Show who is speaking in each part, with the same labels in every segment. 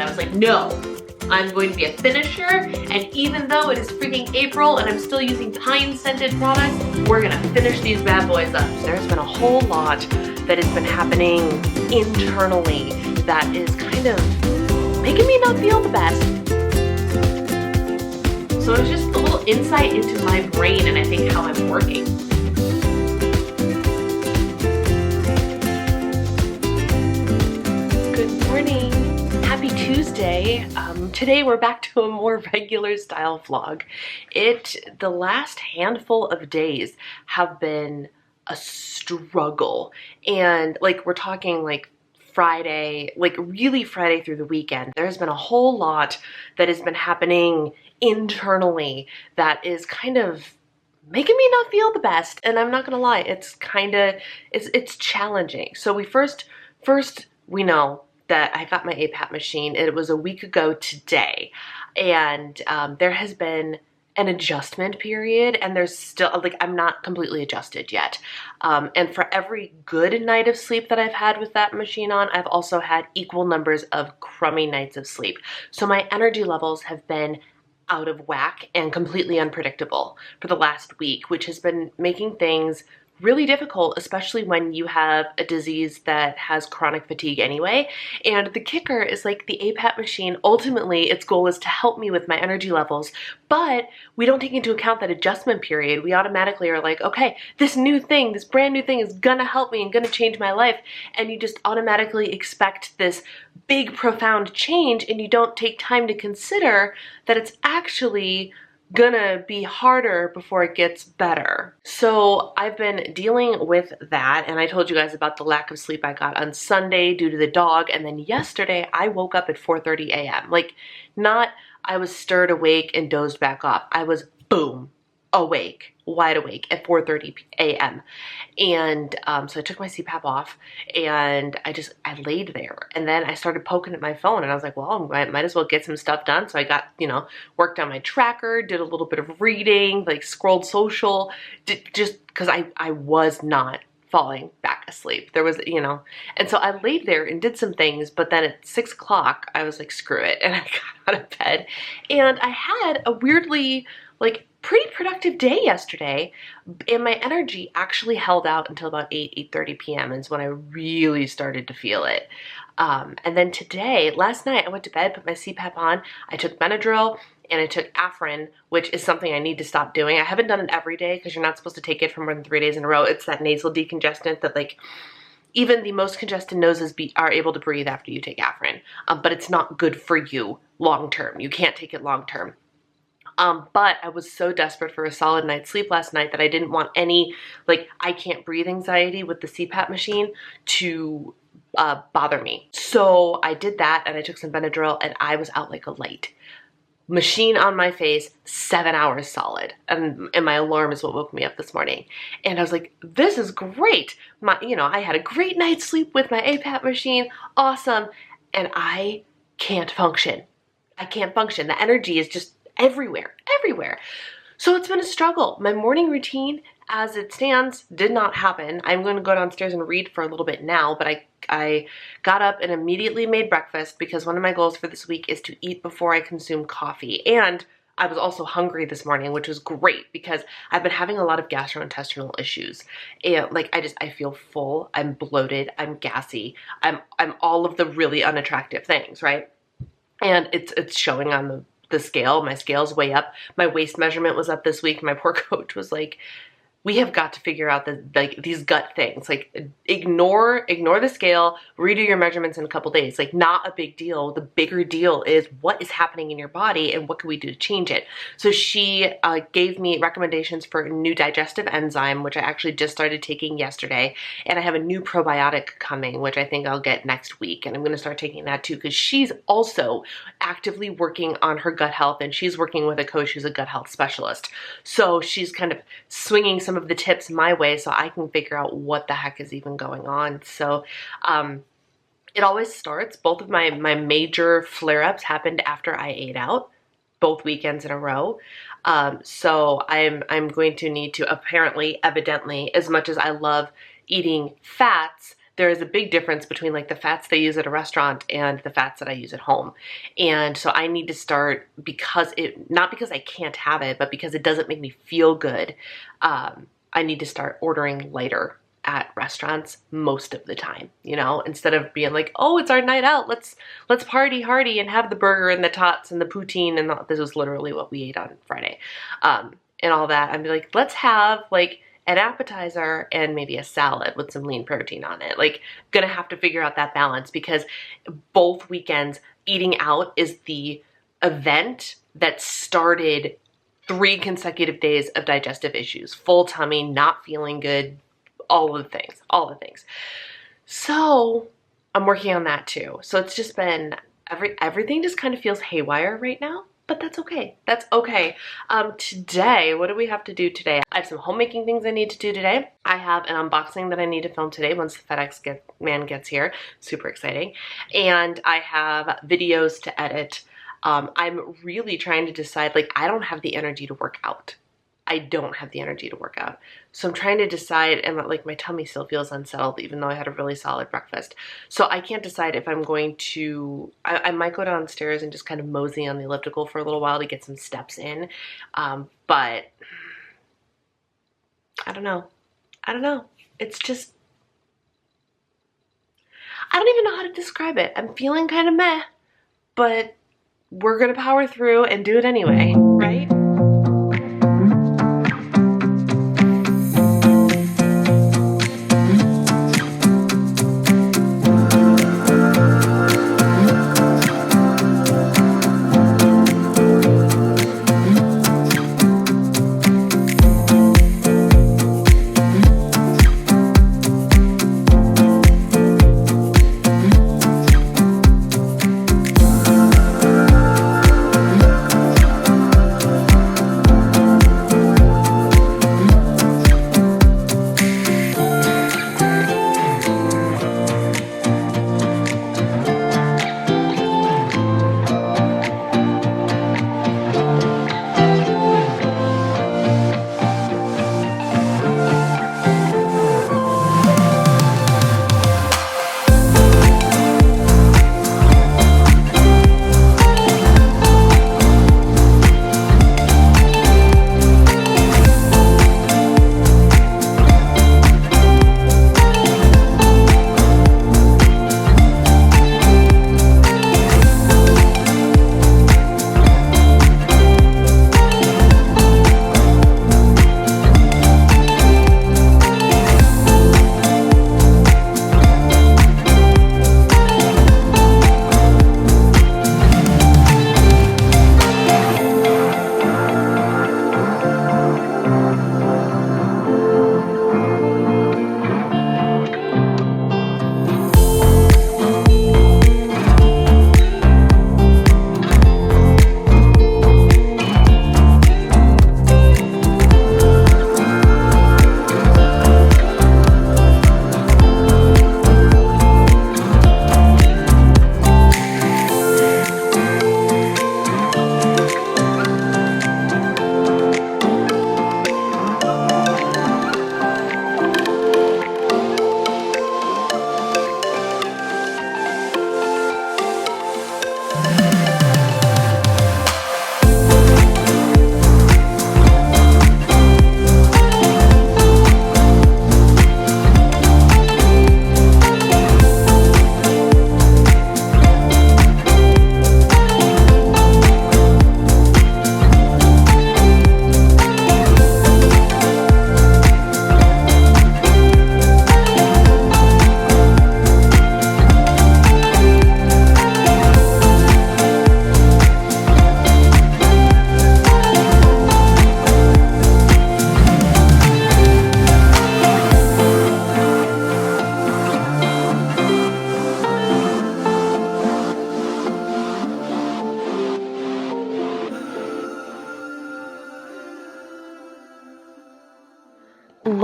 Speaker 1: was like, no, I'm going to be a finisher, and even though it is freaking April and I'm still using pine scented products, we're gonna finish these bad boys up. So there's been a whole lot that has been happening internally that is kind of making me not feel the best. So it's just a little insight into my brain and I think how I'm working. Good morning. Happy Tuesday. Today we're back to a more regular style vlog. The last handful of days have been a struggle, and like we're talking like Friday, like really Friday through the weekend. There's been a whole lot that has been happening internally that is kind of making me not feel the best, and I'm not gonna lie, it's challenging. So we know that I got my APAP machine. It was a week ago today, and there has been an adjustment period, and there's still, like, I'm not completely adjusted yet. And for every good night of sleep that I've had with that machine on, I've also had equal numbers of crummy nights of sleep. So my energy levels have been out of whack and completely unpredictable for the last week, which has been making things really difficult, especially when you have a disease that has chronic fatigue anyway. And the kicker is, like, the APAP machine, ultimately its goal is to help me with my energy levels, but we don't take into account that adjustment period. We automatically are like, okay, this brand new thing is gonna help me and gonna change my life, and you just automatically expect this big profound change, and you don't take time to consider that it's actually gonna be harder before it gets better. So I've been dealing with that, and I told you guys about the lack of sleep I got on Sunday due to the dog, and then yesterday I woke up at 4:30 a.m. Like, not I was stirred awake and dozed back off. I was boom, awake, wide awake at 4:30 a.m. And so I took my CPAP off, and I laid there, and then I started poking at my phone, and I was like, well, I might as well get some stuff done. So I got, worked on my tracker, did a little bit of reading, like scrolled social, just because I was not falling back asleep. There was, and so I laid there and did some things, but then at 6 o'clock, I was like, screw it. And I got out of bed, and I had a weirdly, like, pretty productive day yesterday, and my energy actually held out until about 8:30 p.m. is when I really started to feel it. And then last night, I went to bed, put my CPAP on, I took Benadryl, and I took Afrin, which is something I need to stop doing. I haven't done it every day because you're not supposed to take it for more than 3 days in a row. It's that nasal decongestant that, like, even the most congested noses are able to breathe after you take Afrin, but it's not good for you long term. You can't take it long term. But I was so desperate for a solid night's sleep last night that I didn't want any, like, I can't breathe anxiety with the CPAP machine to bother me. So I did that, and I took some Benadryl, and I was out like a light. Machine on my face, 7 hours solid. And my alarm is what woke me up this morning. And I was like, this is great. I had a great night's sleep with my APAP machine. Awesome. And I can't function. I can't function. The energy is just everywhere. So it's been a struggle. My morning routine, as it stands, did not happen. I'm going to go downstairs and read for a little bit now, but I got up and immediately made breakfast because one of my goals for this week is to eat before I consume coffee. And I was also hungry this morning, which was great because I've been having a lot of gastrointestinal issues. And, like, I feel full, I'm bloated, I'm gassy, I'm all of the really unattractive ththings, right? And it's showing on the scale. My scale's way up. My waist measurement was up this week. My poor coach was like, we have got to figure out these gut things. Like, ignore the scale, redo your measurements in a couple days. Like, not a big deal. The bigger deal is what is happening in your body and what can we do to change it. So she gave me recommendations for a new digestive enzyme, which I actually just started taking yesterday. And I have a new probiotic coming, which I think I'll get next week. And I'm going to start taking that too, because she's also actively working on her gut health, and she's working with a coach who's a gut health specialist. So she's kind of swinging some of the tips my way so I can figure out what the heck is even going on. So it always starts, both of my major flare-ups happened after I ate out, both weekends in a row. So I'm going to need to evidently, as much as I love eating fats, there is a big difference between like the fats they use at a restaurant and the fats that I use at home. And so I need to start, because not because I can't have it, but because it doesn't make me feel good. I need to start ordering lighter at restaurants most of the time, you know, instead of being like, oh, it's our night out, let's party hardy and have the burger and the tots and the poutine, and this was literally what we ate on Friday, and all that. I'd be like, let's have like an appetizer and maybe a salad with some lean protein on it. Like, gonna have to figure out that balance, because both weekends eating out is the event that started 3 consecutive days of digestive issues, full tummy, not feeling good, all the things. So I'm working on that too. So it's just been, everything just kind of feels haywire right now, but that's okay. That's okay. Today, what do we have to do today? I have some homemaking things I need to do today. I have an unboxing that I need to film today once the FedEx man gets here. Super exciting. And I have videos to edit. I'm really trying to decide, like, I don't have the energy to work out. I don't have the energy to work out. So I'm trying to decide, and like my tummy still feels unsettled even though I had a really solid breakfast. So I can't decide if I'm going to, I might go downstairs and just kind of mosey on the elliptical for a little while to get some steps in. But I don't know. It's just, I don't even know how to describe it. I'm feeling kind of meh, but we're gonna power through and do it anyway, right?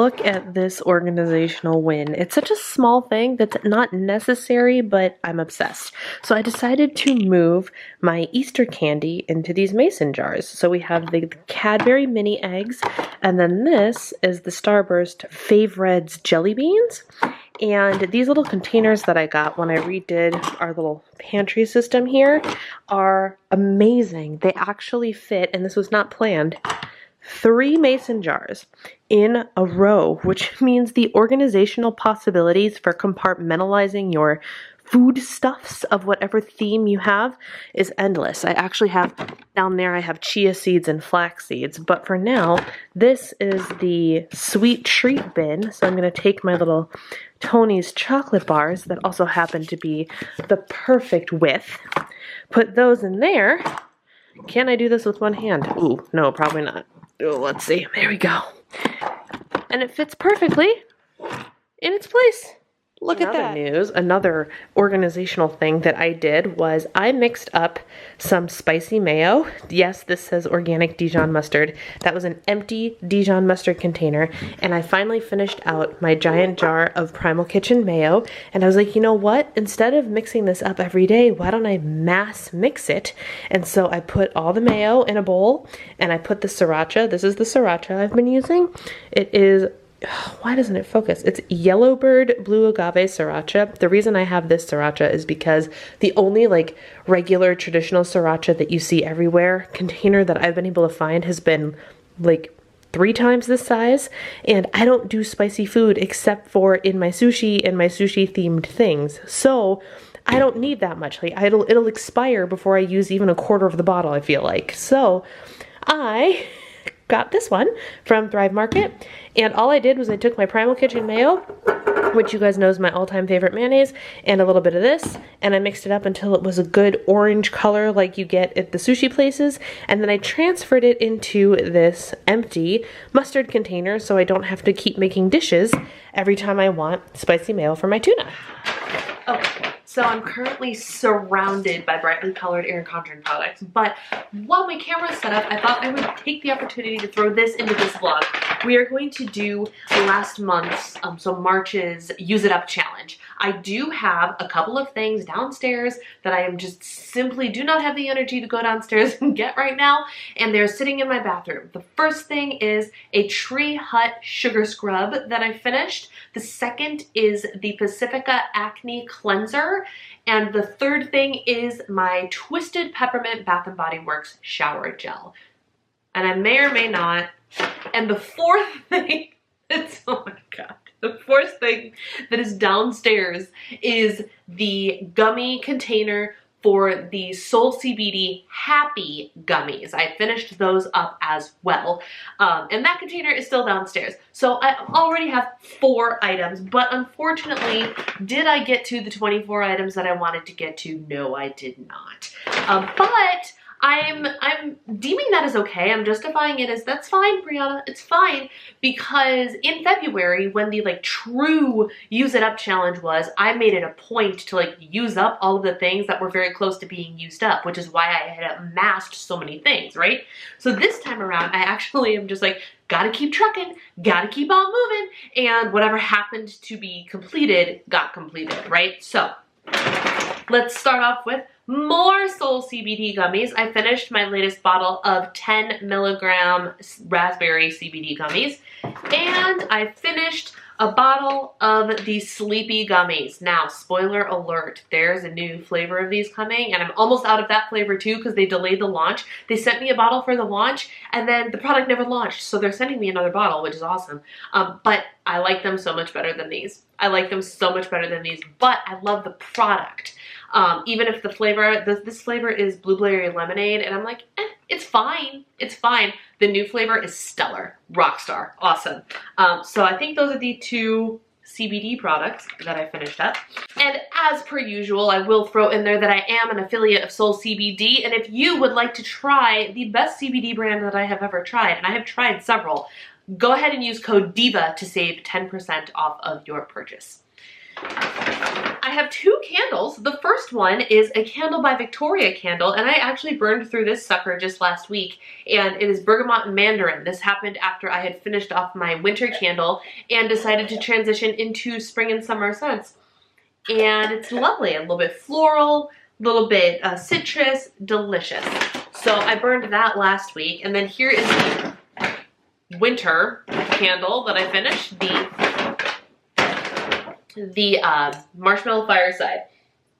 Speaker 1: look at this organizational win. It's such a small thing that's not necessary, but I'm obsessed. So I decided to move my Easter candy into these mason jars. So we have the Cadbury mini eggs, and then this is the Starburst Fave Reds jelly beans. And these little containers that I got when I redid our little pantry system here are amazing. They actually fit, and this was not planned, 3 mason jars in a row, which means the organizational possibilities for compartmentalizing your foodstuffs of whatever theme you have is endless. I actually have down there, I have chia seeds and flax seeds, but for now, this is the sweet treat bin. So I'm going to take my little Tony's chocolate bars that also happen to be the perfect width, put those in there. Can I do this with one hand? Ooh, no, probably not. Oh, let's see. There we go. And it fits perfectly in its place. Look at that. News, another organizational thing that I did was I mixed up some spicy mayo. Yes, this says organic Dijon mustard. That was an empty Dijon mustard container, and I finally finished out my giant jar of Primal Kitchen mayo, and I was like, you know what? Instead of mixing this up every day, why don't I mass mix it? And so I put all the mayo in a bowl, and I put the sriracha. This is the sriracha I've been using. It is, why doesn't it focus? It's Yellowbird Blue Agave Sriracha. The reason I have this sriracha is because the only like regular traditional sriracha that you see everywhere container that I've been able to find has been like 3 times this size, and I don't do spicy food except for in my sushi and my sushi themed things. So I don't need that much. Like it'll expire before I use even a quarter of the bottle, I feel like. So I got this one from Thrive Market, and all I did was I took my Primal Kitchen mayo, which you guys know is my all-time favorite mayonnaise, and a little bit of this, and I mixed it up until it was a good orange color like you get at the sushi places, and then I transferred it into this empty mustard container so I don't have to keep making dishes every time I want spicy mayo for my tuna. Okay. So I'm currently surrounded by brightly colored air conjuring products, but while my camera is set up, I thought I would take the opportunity to throw this into this vlog. We are going to do last month's, so March's Use It Up challenge. I do have a couple of things downstairs that I am just simply do not have the energy to go downstairs and get right now, and they're sitting in my bathroom. The first thing is a Tree Hut sugar scrub that I finished. The second is the Pacifica Acne Cleanser. And the third thing is my Twisted Peppermint Bath & Body Works shower gel. And I may or may not. And the fourth thing, oh my God. The fourth thing that is downstairs is the gummy container for the Soul CBD Happy Gummies. I finished those up as well. And that container is still downstairs. So I already have 4 items, but unfortunately, did I get to the 24 items that I wanted to get to? No, I did not. But I'm deeming that as okay. I'm justifying it as, that's fine, Brianna, it's fine. Because in February, when the like true Use It Up challenge was, I made it a point to like use up all of the things that were very close to being used up, which is why I had amassed so many things, right? So this time around, I actually am just like, gotta keep trucking, gotta keep on moving, and whatever happened to be completed, got completed, right? So let's start off with more Soul CBD gummies. I finished my latest bottle of 10 milligram raspberry CBD gummies, and I finished a bottle of the Sleepy gummies. Now, spoiler alert, there's a new flavor of these coming, and I'm almost out of that flavor too because they delayed the launch. They sent me a bottle for the launch, and then the product never launched, so they're sending me another bottle, which is awesome. But I like them so much better than these. I like them so much better than these, but I love the product. Even if the flavor, this flavor is blueberry lemonade, and I'm like, it's fine. It's fine. The new flavor is stellar. Rockstar. Awesome. So I think those are the 2 CBD products that I finished up. And as per usual, I will throw in there that I am an affiliate of Soul CBD, and if you would like to try the best CBD brand that I have ever tried, and I have tried several, go ahead and use code DIVA to save 10% off of your purchase. I have 2 candles candles. The first one is a Candle by Victoria candle, and I actually burned through this sucker just last week, and it is bergamot and mandarin. This happened after I had finished off my winter candle and decided to transition into spring and summer scents. And it's lovely, a little bit floral, a little bit citrus, delicious. So I burned that last week, and then here is the winter candle that I finished, the Marshmallow Fireside.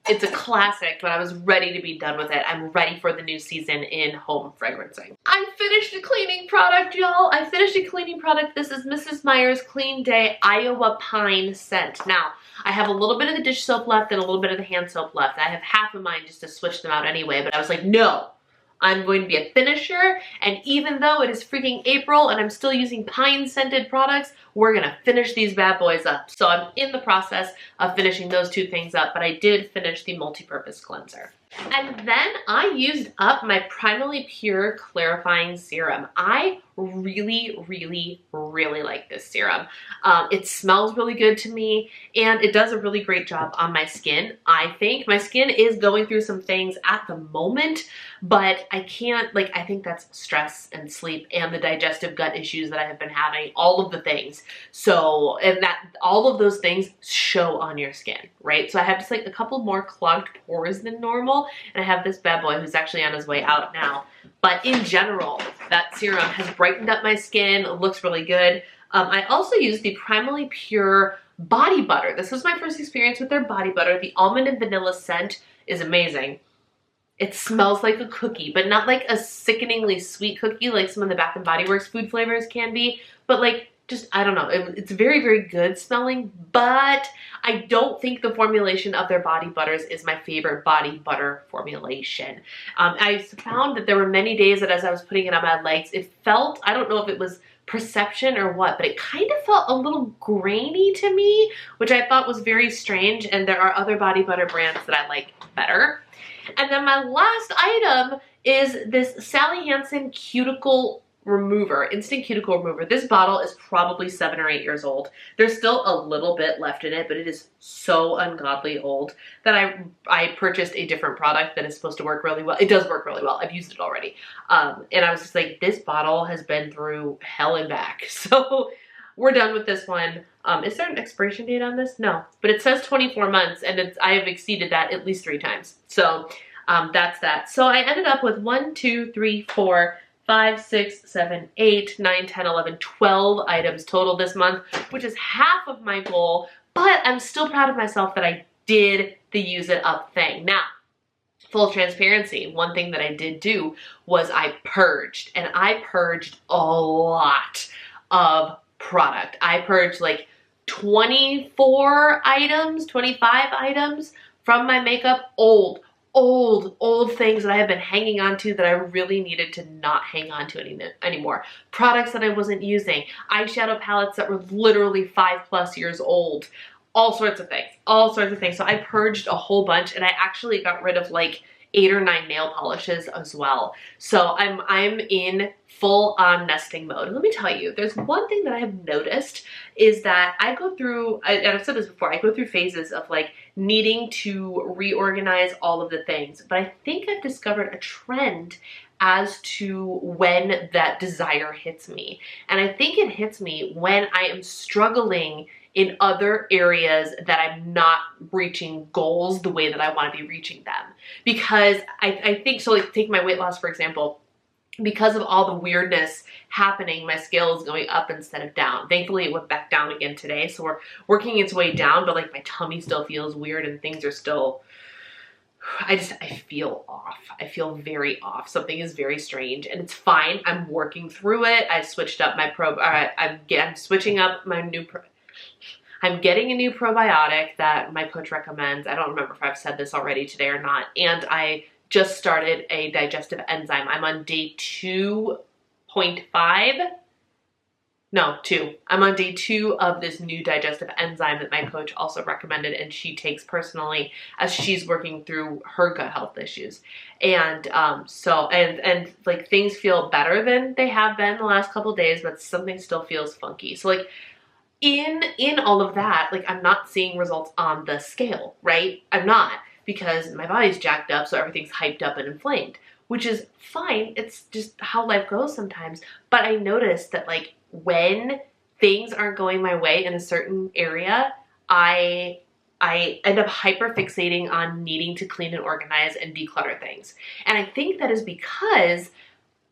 Speaker 1: It's a classic, but I was ready to be done with it. I'm ready for the new season in home fragrancing. I finished a cleaning product, y'all. I finished a cleaning product. This is Mrs. Meyer's Clean Day Iowa Pine scent. Now, I have a little bit of the dish soap left and a little bit of the hand soap left. I have half of mine just to switch them out anyway, but I was like, no. I'm going to be a finisher, and even though it is freaking April and I'm still using pine scented products, we're gonna finish these bad boys up. So I'm in the process of finishing those two things up, but I did finish the multi-purpose cleanser. And then I used up my Primally Pure Clarifying Serum. I really, really, really like this serum. It smells really good to me, and it does a really great job on my skin. I think my skin is going through some things at the moment, but I can't, I think that's stress and sleep and the digestive gut issues that I have been having, all of the things. So, and that, all of those things show on your skin, right? So I have just a couple more clogged pores than normal, and I have this bad boy who's actually on his way out now. But in general, that serum has brightened up my skin. It looks really good. I also use the Primally Pure Body Butter. This was my first experience with their body butter. The almond and vanilla scent is amazing. It smells like a cookie, but not like a sickeningly sweet cookie like some of the Bath & Body Works food flavors can be, but just, I don't know, it's very, very good smelling, but I don't think the formulation of their body butters is my favorite body butter formulation. I found that there were many days that as I was putting it on my legs, it felt, I don't know if it was perception or what, but it kind of felt a little grainy to me, which I thought was very strange, and there are other body butter brands that I like better. And then my last item is this Sally Hansen Cuticle Remover, Instant Cuticle Remover. This bottle is probably 7 or 8 years old. There's still a little bit left in it, but it is so ungodly old that I purchased a different product that is supposed to work really well. It does work really well. I've used it already. And I was just like, this bottle has been through hell and back. So we're done with this one. Is there an expiration date on this? No, but it says 24 months, and I have exceeded that at least 3 times. So that's that. So I ended up with 1, 2, 3, 4, 5, 6, 7, 8, 9, 10, 11, 12 items total this month, which is half of my goal, but I'm still proud of myself that I did the use it up thing. Now, full transparency, one thing that I did do was I purged, and I purged a lot of product. I purged 24 items, 25 items from my makeup, old things that I have been hanging on to that I really needed to not hang on to anymore. Products that I wasn't using, eyeshadow palettes that were literally 5+ years old, all sorts of things. So I purged a whole bunch, and I actually got rid of 8 or 9 nail polishes as well. So I'm in full on nesting mode. Let me tell you, there's one thing that I have noticed is that I go through, and I've said this before, I go through phases of needing to reorganize all of the things, but I think I've discovered a trend as to when that desire hits me. And I think it hits me when I am struggling in other areas that I'm not reaching goals the way that I want to be reaching them. Because I think, so take my weight loss for example, because of all the weirdness happening, my scale is going up instead of down. Thankfully, it went back down again today, so we're working its way down, but my tummy still feels weird and things are still, I feel off. I feel very off. Something is very strange, and it's fine. I'm working through it. I switched up my I'm switching up my new I'm getting a new probiotic that my coach recommends. I don't remember if I've said this already today or not. And I just started a digestive enzyme. I'm on day 2.5. No, 2. I'm on day 2 of this new digestive enzyme that my coach also recommended and she takes personally as she's working through her gut health issues. And things feel better than they have been the last couple of days, but something still feels funky. So in all of that, like, I'm not seeing results on the scale, right? I'm not, because my body's jacked up, so everything's hyped up and inflamed, which is fine. It's just how life goes sometimes. But I noticed that, like, when things aren't going my way in a certain area, I end up hyper fixating on needing to clean and organize and declutter things. And I think that is because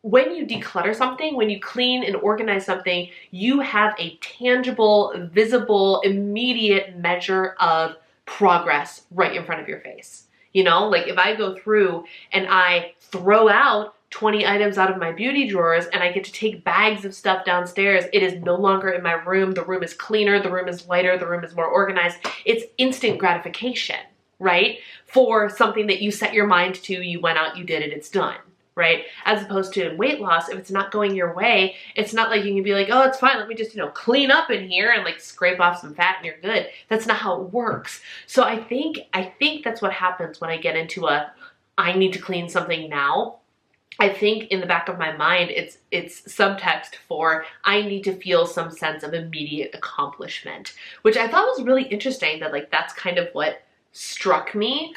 Speaker 1: when you declutter something, when you clean and organize something, you have a tangible, visible, immediate measure of progress right in front of your face. You know, like if I go through and I throw out 20 items out of my beauty drawers and I get to take bags of stuff downstairs, it is no longer in my room. The room is cleaner, the room is lighter, the room is more organized. It's instant gratification, right? For something that you set your mind to, you went out, you did it, it's done. Right? As opposed to in weight loss, if it's not going your way, it's not like you can be like, oh, it's fine, let me just, you know, clean up in here and like scrape off some fat and you're good. That's not how it works. So I think that's what happens when I get into I need to clean something now. I think in the back of my mind, it's subtext for I need to feel some sense of immediate accomplishment, which I thought was really interesting, that like that's kind of what struck me.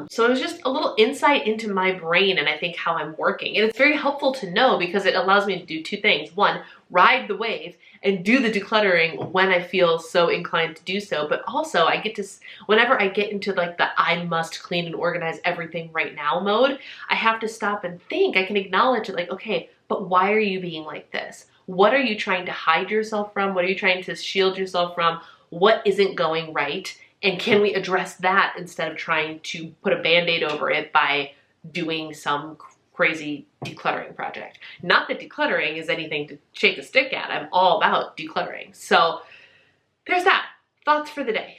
Speaker 1: So it was just a little insight into my brain and I think how I'm working. And it's very helpful to know because it allows me to do two things. One, ride the wave and do the decluttering when I feel so inclined to do so. But also I get to, whenever I get into like the I must clean and organize everything right now mode, I have to stop and think. I can acknowledge it, like, okay, but why are you being like this? What are you trying to hide yourself from? What are you trying to shield yourself from? What isn't going right? And can we address that instead of trying to put a Band-Aid over it by doing some crazy decluttering project? Not that decluttering is anything to shake a stick at. I'm all about decluttering. So there's that. Thoughts for the day.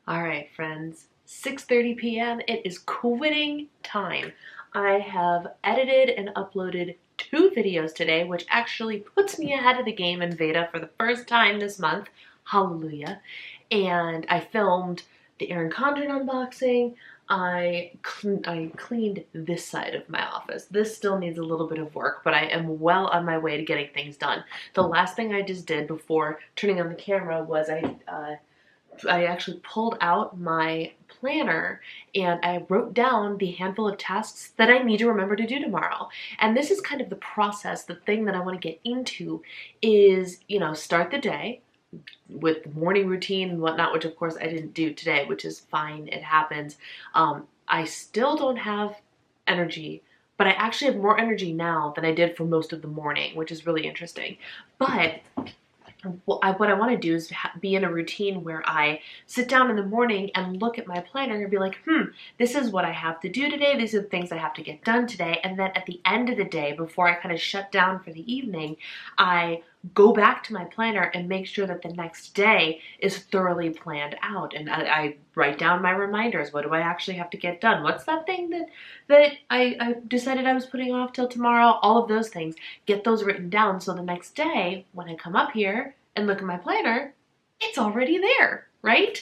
Speaker 1: All right, friends. 6:30 p.m. It is quitting time. I have edited and uploaded 2 videos today, which actually puts me ahead of the game in Veda for the first time this month. Hallelujah. And I filmed the Erin Condren unboxing. I cleaned this side of my office. This still needs a little bit of work, but I am well on my way to getting things done. The last thing I just did before turning on the camera was I actually pulled out my planner and I wrote down the handful of tasks that I need to remember to do tomorrow. And this is kind of the process. The thing that I want to get into is, you know, start the day with morning routine and whatnot, which of course I didn't do today, which is fine. It happens. I still don't have energy, but I actually have more energy now than I did for most of the morning, which is really interesting. But what I want to do is be in a routine where I sit down in the morning and look at my planner and be like, this is what I have to do today. These are the things I have to get done today. And then at the end of the day, before I kind of shut down for the evening, I go back to my planner and make sure that the next day is thoroughly planned out. And I write down my reminders. What do I actually have to get done? What's that thing that I decided I was putting off till tomorrow? All of those things. Get those written down so the next day when I come up here and look at my planner, it's already there, right?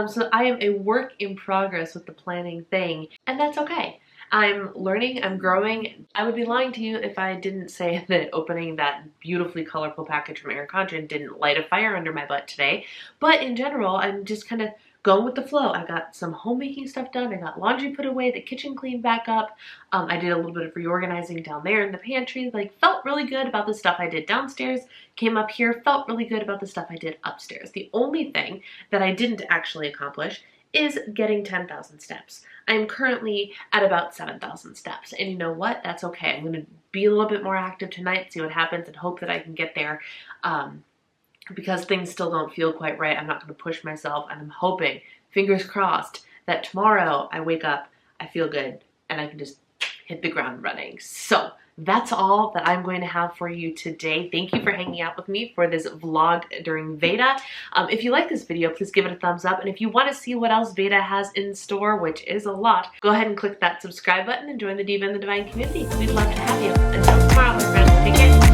Speaker 1: So I am a work in progress with the planning thing, and that's okay. I'm learning, I'm growing. I would be lying to you if I didn't say that opening that beautifully colorful package from Erin Condren didn't light a fire under my butt today. But in general, I'm just kind of going with the flow. I got some homemaking stuff done. I got laundry put away, the kitchen cleaned back up. I did a little bit of reorganizing down there in the pantry. Like, felt really good about the stuff I did downstairs. Came up here, felt really good about the stuff I did upstairs. The only thing that I didn't actually accomplish is getting 10,000 steps. I'm currently at about 7,000 steps. And you know what? That's okay. I'm going to be a little bit more active tonight, see what happens, and hope that I can get there. Because things still don't feel quite right, I'm not going to push myself, and I'm hoping, fingers crossed, that tomorrow I wake up, I feel good, and I can just hit the ground running. So that's all that I'm going to have for you today. Thank you for hanging out with me for this vlog during Veda. If you like this video, please give it a thumbs up. And if you want to see what else Veda has in store, which is a lot, go ahead and click that subscribe button and join the Diva and the Divine community. We'd love to have you. Until tomorrow, my friends, take care.